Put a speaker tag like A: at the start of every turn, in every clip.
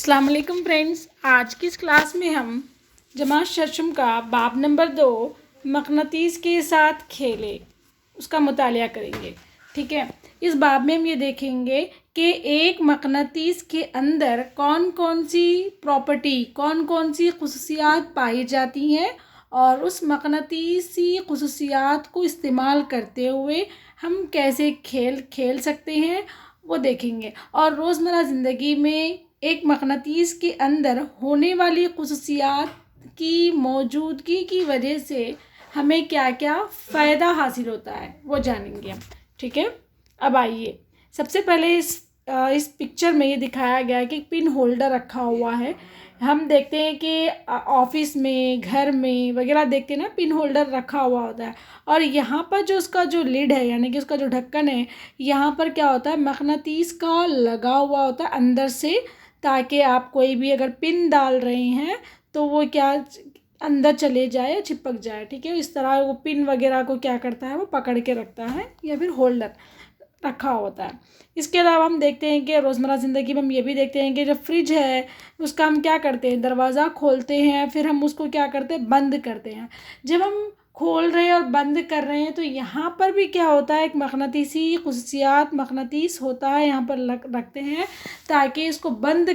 A: अस्सलाम वालेकुम फ्रेंड्स, आज की इस क्लास में हम जमात शशम का बाब नंबर 2 मकनातीस के साथ खेले उसका मुतालिया करेंगे। ठीक है, इस बाब में हम ये देखेंगे कि एक मकनातीस के अंदर कौन कौन सी प्रॉपर्टी, कौन कौन सी खुसूसियात पाई जाती हैं और उस मकनातीसी खुसूसियात को इस्तेमाल करते हुए हम कैसे खेल खेल सकते हैं वो देखेंगे। और रोज़मर्रा ज़िंदगी में एक मकनातीस के अंदर होने वाली खुसूसियात की मौजूदगी की वजह से हमें क्या क्या फ़ायदा हासिल होता है वो जानेंगे हम। ठीक है, अब आइए, सबसे पहले इस पिक्चर में ये दिखाया गया है कि पिन होल्डर रखा हुआ है। हम देखते हैं कि ऑफिस में, घर में वगैरह देखते हैं ना, पिन होल्डर रखा हुआ होता है। और यहाँ पर जो उसका जो लिड है, यानी कि उसका जो ढक्कन है, यहाँ पर क्या होता है, मकनातीस का लगा हुआ होता है अंदर से, ताकि आप कोई भी अगर पिन डाल रहे हैं तो वो क्या अंदर चले जाए, चिपक जाए। ठीक है, इस तरह वो पिन वगैरह को क्या करता है, वो पकड़ के रखता है या फिर होल्डर रखा होता है। इसके अलावा हम देखते हैं कि रोज़मर्रा ज़िंदगी में हम ये भी देखते हैं कि जब फ्रिज है उसका हम क्या करते हैं, दरवाज़ा खोलते हैं, फिर हम उसको क्या करते हैं, बंद करते हैं। जब हम खोल रहे हैं और बंद कर रहे हैं तो यहाँ पर भी क्या होता है, एक मकनातीसी खुसूसियात मकनातीस होता है, यहाँ पर रखते हैं ताकि इसको बंद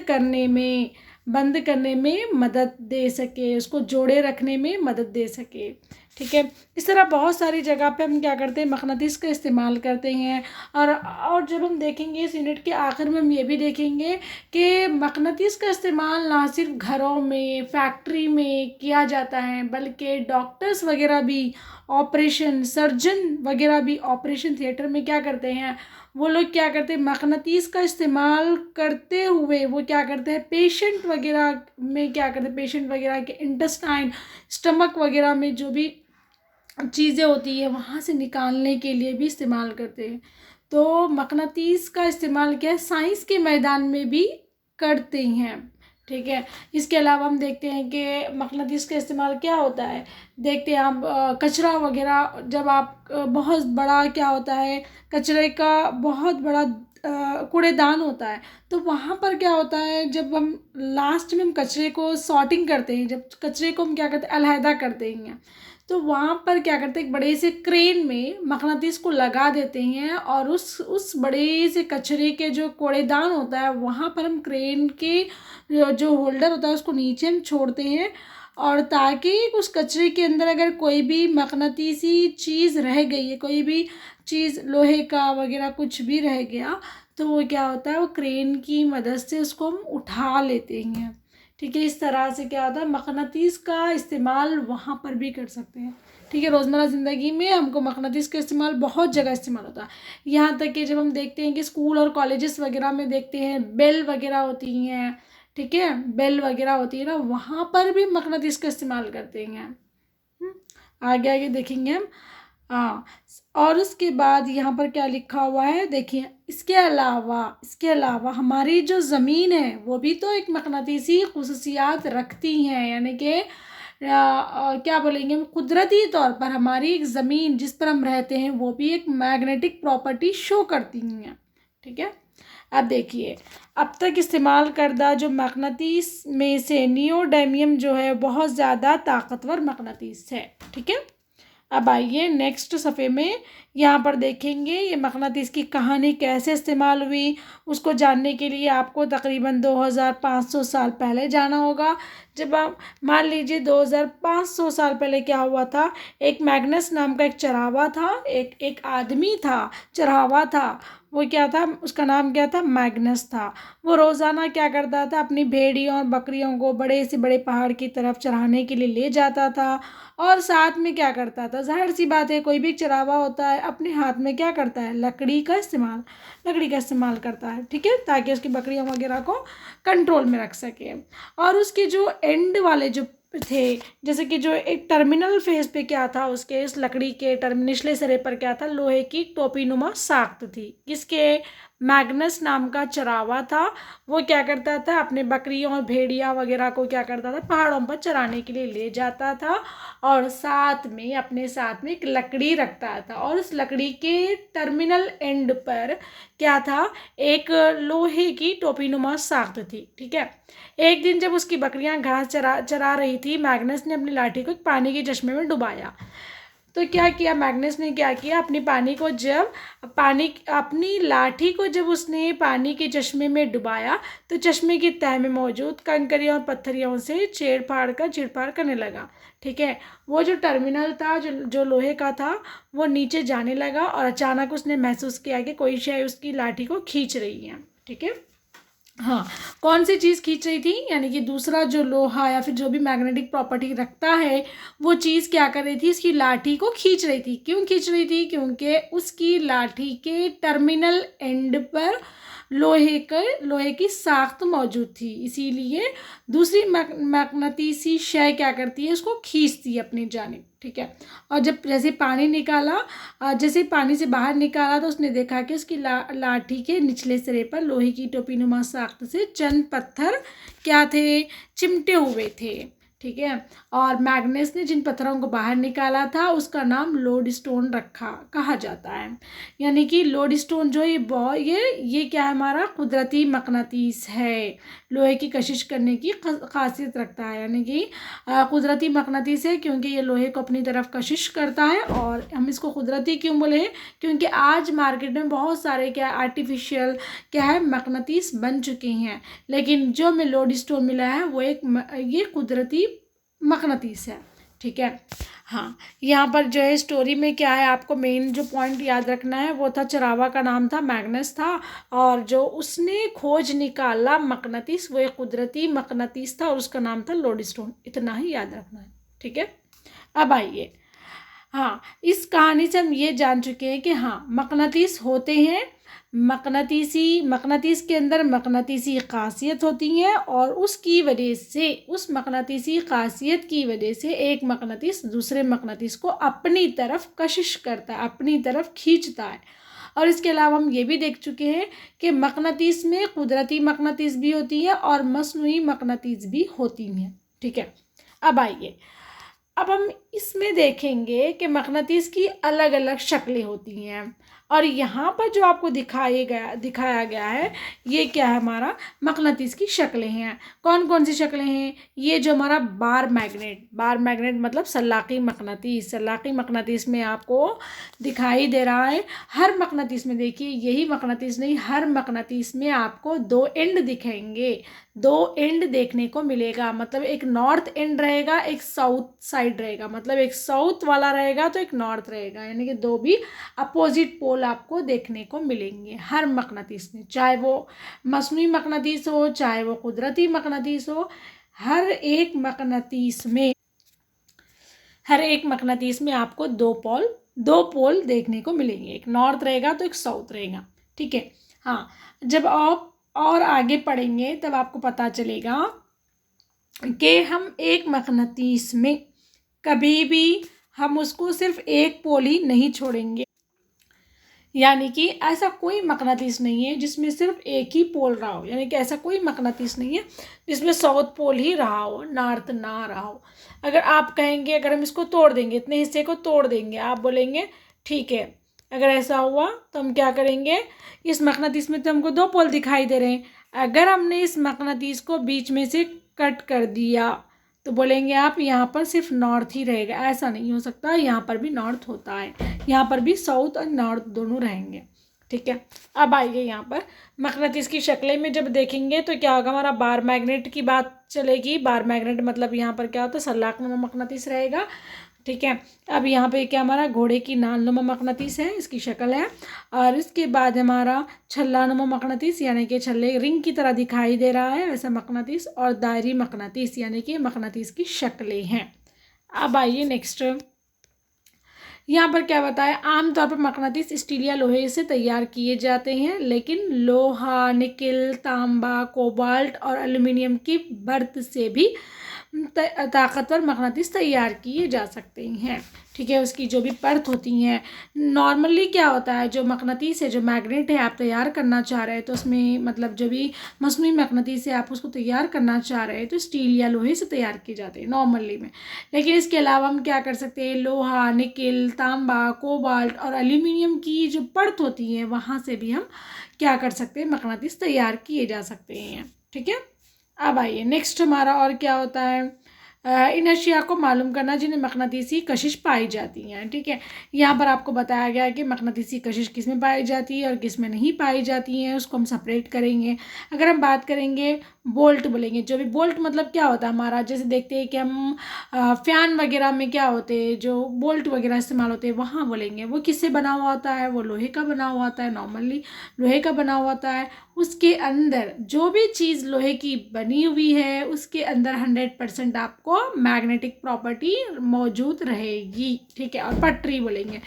A: करने में मदद दे सके, उसको जोड़े रखने में मदद दे सके। ठीक है, इस तरह बहुत सारी जगह पे हम क्या करते हैं, मकनातीस का इस्तेमाल करते हैं। और जब हम देखेंगे इस यूनिट के आखिर में हम ये भी देखेंगे कि मकनातीस का इस्तेमाल ना सिर्फ घरों में, फैक्ट्री में किया जाता है, बल्कि डॉक्टर्स वगैरह भी सर्जन वगैरह भी ऑपरेशन थिएटर में क्या करते हैं, वो लोग क्या करते हैं, मकनातीस का इस्तेमाल करते हुए वो क्या करते हैं, पेशेंट वगैरह में क्या करते हैं, पेशेंट वगैरह के इंटेस्टाइन, स्टमक वगैरह में जो भी चीज़ें होती है वहाँ से निकालने के लिए भी इस्तेमाल करते हैं। तो मकनातीस का इस्तेमाल क्या है, साइंस के मैदान में भी करते हैं। ठीक है, इसके अलावा हम देखते हैं कि मकनातीस का इस्तेमाल क्या होता है, देखते हैं हम कचरा वगैरह, जब आप बहुत बड़ा क्या होता है, कचरे का बहुत बड़ा कूड़ेदान होता है, तो वहाँ पर क्या होता है, जब हम लास्ट में हम कचरे को सॉर्टिंग करते हैं, जब कचरे को हम क्या करते हैं, अलहदा करते हैं, तो वहाँ पर क्या करते हैं, एक बड़े से क्रेन में मकनातीस को लगा देते हैं और उस बड़े से कचरे के जो कूड़ेदान होता है वहाँ पर हम क्रेन के जो होल्डर होता है उसको नीचे हम छोड़ते हैं, और ताकि उस कचरे के अंदर अगर कोई भी मकनातीसी चीज़ रह गई है, कोई भी चीज़ लोहे का वगैरह कुछ भी रह गया, तो वो क्या होता है, वो क्रेन की मदद से उसको हम उठा लेते हैं। ठीक है, इस तरह से क्या होता है, मकनातीस का इस्तेमाल वहाँ पर भी कर सकते हैं। ठीक है, रोज़मर्रा ज़िंदगी में हमको मकनातीस का इस्तेमाल बहुत जगह इस्तेमाल होता है। यहाँ तक कि जब हम देखते हैं कि स्कूल और कॉलेजेस वगैरह में देखते हैं बेल वगैरह होती हैं, ठीक है, बेल वगैरह होती है ना, वहाँ पर भी मकनातीस का इस्तेमाल करते हैं। आगे आगे देखेंगे हम। हाँ, और उसके बाद यहाँ पर क्या लिखा हुआ है, देखिए, इसके अलावा हमारी जो ज़मीन है वो भी तो एक मकनातीसी खुसूसियात रखती हैं, यानी कि क्या बोलेंगे हम, कुदरती तौर पर हमारी एक ज़मीन जिस पर हम रहते हैं वो भी एक मैग्नेटिक प्रॉपर्टी शो करती हैं। ठीक है, अब देखिए, अब तक इस्तेमाल करदा जो मकनातीस में से नियोडामियम जो है बहुत ज़्यादा ताकतवर मकनातीस है। ठीक है, अब आइए नेक्स्ट सफ़े में, यहाँ पर देखेंगे ये मकनातीस की कहानी कैसे इस्तेमाल हुई। उसको जानने के लिए आपको तकरीबन 2500 साल पहले जाना होगा। जब आप मान लीजिए 2500 साल पहले क्या हुआ था, एक मैग्नस नाम का एक चरवाहा था, एक आदमी था, चरवाहा था, वो क्या था, उसका नाम क्या था, मैग्नस था। वो रोज़ाना क्या करता था, अपनी भेड़ियों और बकरियों को बड़े से बड़े पहाड़ की तरफ चराने के लिए ले जाता था, और साथ में क्या करता था, जाहिर सी बात है कोई भी चरावा होता है अपने हाथ में क्या करता है, लकड़ी का इस्तेमाल करता है। ठीक है, ताकि उसकी बकरियों वगैरह को कंट्रोल में रख सके। और उसके जो एंड वाले जो थे, जैसे कि जो एक टर्मिनल फेस पे क्या था, उसके इस लकड़ी के निचले सिरे पर क्या था, लोहे की टोपी नुमा साख्त थी, किसके, मैग्नस नाम का चरावा था। वो क्या करता था, अपने बकरियों और भेड़िया वगैरह को क्या करता था, पहाड़ों पर चराने के लिए ले जाता था और साथ में अपने साथ में एक लकड़ी रखता था और उस लकड़ी के टर्मिनल एंड पर क्या था, एक लोहे की टोपीनुमा साख्त थी। ठीक है। एक दिन जब उसकी बकरियां घास चरा चरा रही थी, मैग्नस ने अपनी लाठी को एक पानी के चश्मे में डुबाया। तो क्या किया मैग्नस ने, क्या किया, अपनी लाठी को जब उसने पानी के चश्मे में डुबाया तो चश्मे की तह में मौजूद कंकरियों और पत्थरियों से चीड़ फाड़ करने लगा। ठीक है। वो जो टर्मिनल था, जो लोहे का था, वो नीचे जाने लगा और अचानक उसने महसूस किया कि कोई शय उसकी लाठी को खींच रही है। ठीक है। हाँ, कौन सी चीज़ खींच रही थी, यानी कि दूसरा जो लोहा या फिर जो भी मैग्नेटिक प्रॉपर्टी रखता है, वो चीज़ क्या कर रही थी, इसकी लाठी को खींच रही थी। क्यों खींच रही थी, क्योंकि उसकी लाठी के टर्मिनल एंड पर लोहे की साख्त मौजूद थी, इसीलिए दूसरी मकनातीसी शय क्या करती है, उसको खींचती है अपनी जानिब। ठीक है। और जब जैसे पानी से बाहर निकाला तो उसने देखा कि उसकी लाठी के निचले सिरे पर लोहे की टोपीनुमा साख्त से चंद पत्थर क्या थे, चिमटे हुए थे। ठीक है। और मैग्नस ने जिन पत्थरों को बाहर निकाला था उसका नाम लोडस्टोन कहा जाता है। यानी कि लोडस्टोन जो ये क्या है, हमारा कुदरती मकनातीस है, लोहे की कशिश करने की खासियत रखता है। यानी कि कुदरती मकनातीस है क्योंकि ये लोहे को अपनी तरफ कशिश करता है। और हम इसको कुदरती क्यों बोले हैं, क्योंकि आज मार्केट में बहुत सारे क्या आर्टिफिशियल क्या है मकनातीस बन चुके हैं, लेकिन जो हमें लोडस्टोन मिला है वो ये कुदरती मकनातीस है। ठीक है। हाँ, यहाँ पर जो है स्टोरी में क्या है, आपको मेन जो पॉइंट याद रखना है वो था, चरावा का नाम था मैग्नस था और जो उसने खोज निकाला मकनातीस, वो एक कुदरती मकनातीस था और उसका नाम था लोडस्टोन। इतना ही याद रखना है। ठीक है। अब आइए, हाँ, इस कहानी से हम ये जान चुके हैं कि हाँ, मकनातीस होते हैं, मकनातीस के अंदर मकनातीसी खासियत होती है और उस मकनातीसी खासियत की वजह से एक मकनातीस दूसरे मकनातीस को अपनी तरफ कशिश करता है, अपनी तरफ खींचता है। और इसके अलावा हम ये भी देख चुके हैं कि मकनातीस में कुदरती मकनातीस भी होती है और मसनूई मकनातीस भी होती हैं। ठीक है। अब आइए, अब हम इसमें देखेंगे कि मकनातीस की अलग अलग शक्लें होती हैं और यहाँ पर जो आपको दिखाया गया है, ये क्या है, हमारा मकनातीस की शक्लें हैं। कौन कौन सी शक्लें हैं, ये जो हमारा बार मैग्नेट मतलब सलाकी मकनातीस में आपको दिखाई दे रहा है। हर मकनातीस में देखिए, यही मकनातीस नहीं, हर मकनातीस में आपको दो एंड दिखेंगे, दो एंड देखने को मिलेगा। मतलब एक नॉर्थ एंड रहेगा, एक साउथ साइड रहेगा, मतलब एक साउथ वाला रहेगा तो एक नॉर्थ रहेगा, यानी कि दो भी अपोजिट पोल आपको देखने को मिलेंगे हर मकनातीस में, चाहे वो मसनूई मकनातीस हो चाहे वो कुदरती मकनातीस हो। हर एक मकनातीस में आपको दो पोल देखने को मिलेंगे, एक नॉर्थ रहेगा तो एक साउथ रहेगा। ठीक है। हाँ, जब आप और आगे पढ़ेंगे तब आपको पता चलेगा कि हम एक मकनातीस में कभी भी हम उसको सिर्फ एक पोल ही नहीं छोड़ेंगे, यानी कि ऐसा कोई मकनातीस नहीं है जिसमें सिर्फ एक ही पोल रहा हो, यानी कि ऐसा कोई मकनातीस नहीं है जिसमें साउथ पोल ही रहा हो, नॉर्थ ना रहा हो। अगर आप कहेंगे, अगर हम इसको तोड़ देंगे, इतने हिस्से को तोड़ देंगे, आप बोलेंगे ठीक है, अगर ऐसा हुआ तो हम क्या करेंगे, इस मकनातीस में तो हमको दो पोल दिखाई दे रहे हैं, अगर हमने इस मकनातीस को बीच में से कट कर दिया तो बोलेंगे आप यहाँ पर सिर्फ नॉर्थ ही रहेगा। ऐसा नहीं हो सकता, यहाँ पर भी नॉर्थ होता है, यहाँ पर भी साउथ और नॉर्थ दोनों रहेंगे। ठीक है। अब आइए, यहाँ पर मकनातीस की शक्लें में जब देखेंगे तो क्या होगा, हमारा बार मैग्नेट की बात चलेगी। बार मैग्नेट मतलब यहाँ पर क्या होता है, सलाखनुमा मकनातीस रहेगा। ठीक है। अब यहाँ पे क्या, हमारा घोड़े की नालनुमा मकनातीस है, इसकी शक्ल है। और इसके बाद हमारा छल्लानुमा मकनातीस, यानी कि छल्ले रिंग की तरह दिखाई दे रहा है वैसा मकनातीस, और दायरी मकनातीस, यानी कि मकनातीस की शक्लें हैं। अब आइए नेक्स्ट, यहाँ पर क्या बताया, आमतौर पर मकनातीस स्टील या लोहे से तैयार किए जाते हैं, लेकिन लोहा, निकिल, तांबा, कोबाल्ट और एल्युमिनियम की बर्थ से भी ताकतवर मकनातीस तैयार किए जा सकते हैं। ठीक है, उसकी जो भी परत होती हैं, नॉर्मली क्या होता है, जो मकनातीस है, जो मैग्नेट है आप तैयार करना चाह रहे हैं तो उसमें मतलब जो भी मसनूई मकनातीस है आप उसको तैयार करना चाह रहे हैं तो स्टील या लोहे से तैयार किए जाते हैं नॉर्मली में। लेकिन इसके अलावा हम क्या कर सकते हैं, लोहा, निकिल, तांबा, कोबाल्ट और एल्यूमिनियम की जो परत होती है वहाँ से भी हम क्या कर सकते हैं, मकनातीस तैयार किए जा सकते हैं। ठीक है, अब आइए नेक्स्ट हमारा और क्या होता है, इन अशिया को मालूम करना जिन्हें मकनातीसी कशिश पाई जाती हैं। ठीक है, यहाँ पर आपको बताया गया है कि मकनातीसी कशिश किस में पाई जाती है और किस में नहीं पाई जाती है, उसको हम सेपरेट करेंगे। अगर हम बात करेंगे बोल्ट बोलेंगे, जो भी बोल्ट मतलब क्या होता है हमारा, जैसे देखते हैं कि हम फ़ैन वगैरह में क्या होते हैं, जो बोल्ट वगैरह इस्तेमाल होते हैं वहाँ बोलेंगे, वो किससे बना हुआ होता है, वो लोहे का बना हुआ होता है, नॉर्मली लोहे का बना हुआ होता है। उसके अंदर जो भी चीज़ लोहे की बनी हुई है उसके अंदर 100% आपको मैग्नेटिक प्रॉपर्टी मौजूद रहेगी। ठीक है, और पटरी बोलेंगे,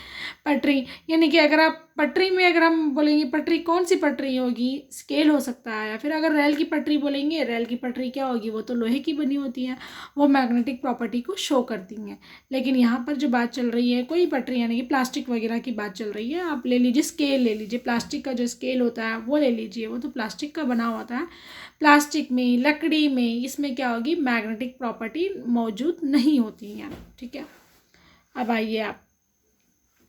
A: पटरी यानी कि अगर आप पटरी में अगर हम बोलेंगे पटरी कौन सी पटरी होगी, स्केल हो सकता है, या फिर अगर रेल की पटरी बोलेंगे, रेल की पटरी क्या होगी, वो तो लोहे की बनी होती है, वो मैग्नेटिक प्रॉपर्टी को शो करती हैं। लेकिन यहाँ पर जो बात चल रही है कोई पटरी यानी कि प्लास्टिक वगैरह की बात चल रही है, आप ले लीजिए स्केल, ले लीजिए प्लास्टिक का जो स्केल होता है वो ले लीजिए, वो तो प्लास्टिक का बना होता है। प्लास्टिक में, लकड़ी में, इसमें क्या होगी, मैग्नेटिक प्रॉपर्टी मौजूद नहीं होती हैं। ठीक है, अब आइए आप,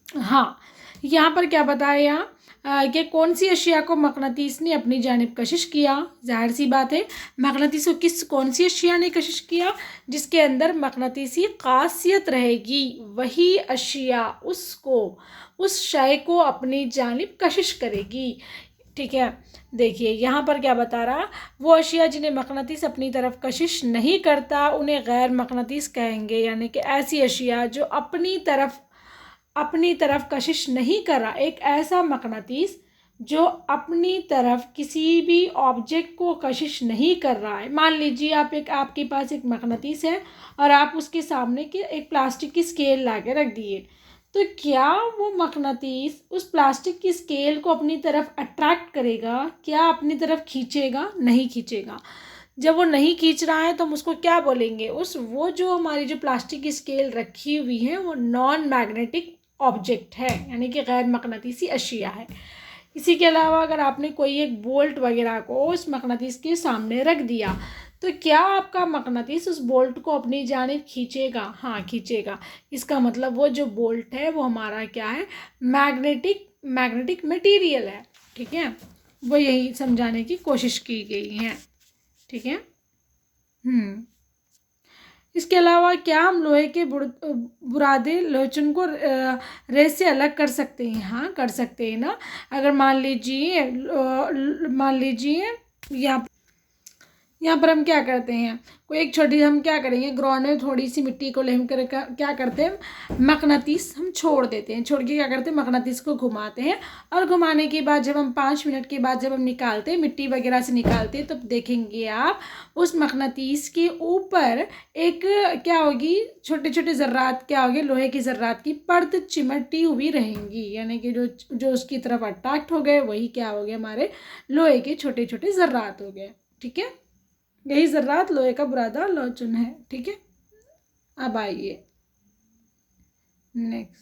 A: हाँ यहाँ पर क्या बताया कि कौन सी अशिया को मकनातीस ने अपनी जानिब कशिश किया। जाहिर सी बात है, मकनातीस को कौन सी अशिया ने कशिश किया, जिसके अंदर मकनातीसी खासियत रहेगी वही अशिया उसको, उस शय को अपनी जानिब कशिश करेगी। ठीक है, देखिए यहाँ पर क्या बता रहा, वो अशिया जिन्हें मकनातीस अपनी तरफ कशिश नहीं करता उन्हें गैर मकनातीस कहेंगे, यानी कि ऐसी अशिया जो अपनी तरफ कशिश नहीं कर रहा, एक ऐसा मकनातीस जो अपनी तरफ किसी भी ऑब्जेक्ट को कशिश नहीं कर रहा है। मान लीजिए आपके पास एक मकनातीस है और आप उसके सामने के एक प्लास्टिक की स्केल ला के रख दिए, तो क्या वो मकनातीस उस प्लास्टिक की स्केल को अपनी तरफ अट्रैक्ट करेगा, क्या अपनी तरफ खींचेगा, नहीं खींचेगा। जब वो नहीं खींच रहा है तो हम उसको क्या बोलेंगे, वो जो हमारी जो प्लास्टिक की स्केल रखी हुई है वो नॉन मैग्नेटिक ऑब्जेक्ट है, यानी कि गैर मकनातीसी अशिया है। इसी के अलावा अगर आपने कोई एक बोल्ट वगैरह को उस मकनातीस के सामने रख दिया तो क्या आपका मकनातीस उस बोल्ट को अपनी जानिब खींचेगा, हाँ खींचेगा। इसका मतलब वो जो बोल्ट है वो हमारा क्या है, मैग्नेटिक मटेरियल है। ठीक है, वो यही समझाने की कोशिश की गई है। ठीक है, इसके अलावा क्या हम लोहे के बुरादे लोचन को रेत से अलग कर सकते हैं, हाँ कर सकते हैं ना। अगर मान लीजिए यहाँ पर हम क्या करते हैं, कोई एक छोटी हम क्या करेंगे, ग्राउंड में थोड़ी सी मिट्टी को ले कर क्या करते हैं, मकनातीस हम छोड़ देते हैं, छोड़ के क्या करते हैं, मकनातीस को घुमाते हैं, और घुमाने के बाद जब हम 5 मिनट के बाद जब हम निकालते हैं, मिट्टी वगैरह से निकालते हैं, तब देखेंगे आप उस मकनातीस के ऊपर एक क्या होगी, छोटे छोटे ज़र्रात क्या होगी, लोहे की ज़र्रात की परत चिमटी हुई रहेंगी, यानी कि जो उसकी तरफ अट्रैक्ट हो गए वही क्या हो गए, हमारे लोहे के छोटे छोटे ज़र्रात हो गए। ठीक है, यही ज़र्रात लोहे का बुरादा लोचन है। ठीक है, अब आइए नेक्स्ट।